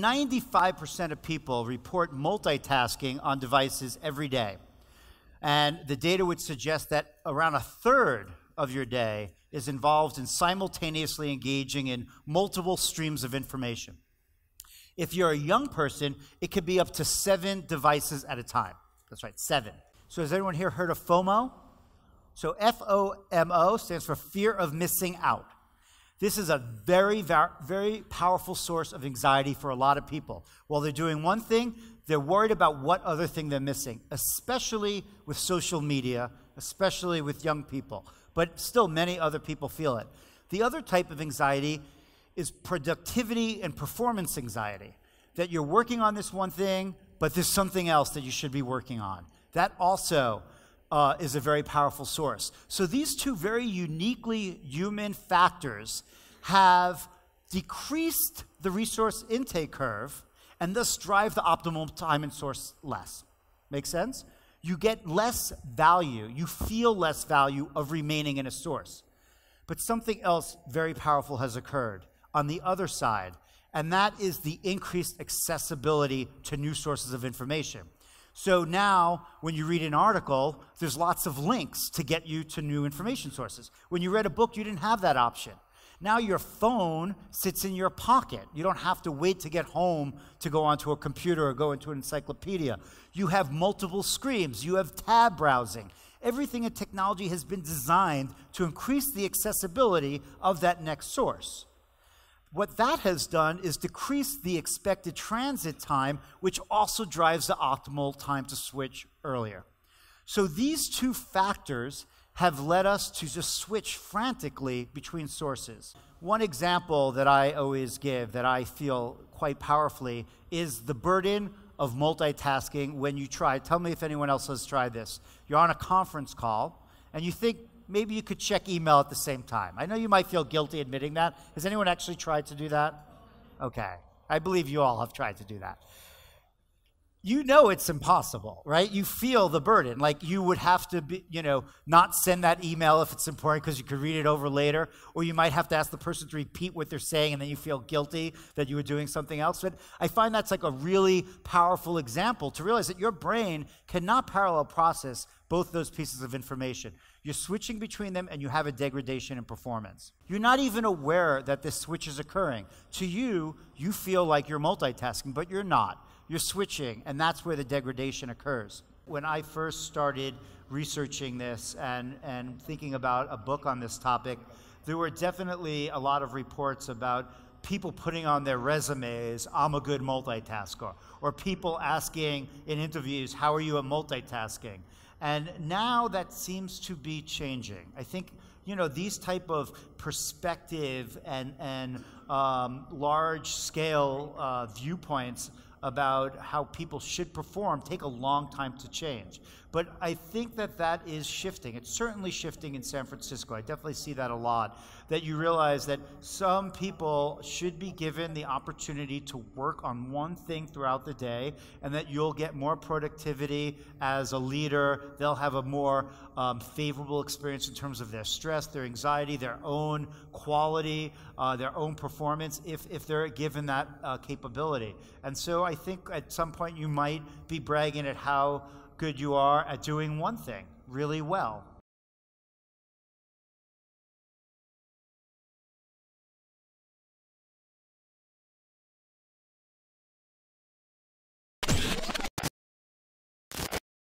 95% of people report multitasking on devices every day. And the data would suggest that around a third of your day is involved in simultaneously engaging in multiple streams of information. If you're a young person, it could be up to 7 devices at a time. That's right, 7. So has anyone here heard of FOMO? So FOMO stands for fear of missing out. This is a very, very powerful source of anxiety for a lot of people. While they're doing one thing, they're worried about what other thing they're missing, especially with social media, especially with young people. But still, many other people feel it. The other type of anxiety is productivity and performance anxiety, that you're working on this one thing, but there's something else that you should be working on. That also is a very powerful source. So these two very uniquely human factors have decreased the resource intake curve and thus drive the optimal time and source less. Make sense? You get less value, you feel less value of remaining in a source. But something else very powerful has occurred on the other side, and that is the increased accessibility to new sources of information. So now, when you read an article, there's lots of links to get you to new information sources. When you read a book, you didn't have that option. Now your phone sits in your pocket. You don't have to wait to get home to go onto a computer or go into an encyclopedia. You have multiple screens. You have tab browsing. Everything in technology has been designed to increase the accessibility of that next source. What that has done is decrease the expected transit time, which also drives the optimal time to switch earlier. So these two factors have led us to just switch frantically between sources. One example that I always give that I feel quite powerfully is the burden of multitasking when you try. Tell me if anyone else has tried this. You're on a conference call and you think, maybe you could check email at the same time. I know you might feel guilty admitting that. Has anyone actually tried to do that? Okay. I believe you all have tried to do that. You know it's impossible, right? You feel the burden. Like you would have to be, not send that email if it's important because you could read it over later, or you might have to ask the person to repeat what they're saying and then you feel guilty that you were doing something else. But I find that's like a really powerful example to realize that your brain cannot parallel process both those pieces of information. You're switching between them and you have a degradation in performance. You're not even aware that this switch is occurring. To you, you feel like you're multitasking, but you're not. You're switching, and that's where the degradation occurs. When I first started researching this and thinking about a book on this topic, there were definitely a lot of reports about people putting on their resumes, I'm a good multitasker, or people asking in interviews, how are you at multitasking? And now that seems to be changing. I think, these type of perspective and large-scale viewpoints about how people should perform take a long time to change. But I think that is shifting. It's certainly shifting in San Francisco. I definitely see that a lot, that you realize that some people should be given the opportunity to work on one thing throughout the day, and that you'll get more productivity as a leader. They'll have a more favorable experience in terms of their stress, their anxiety, their own quality, their own performance, if they're given that capability. And so I think at some point you might be bragging at how good you are at doing one thing really well.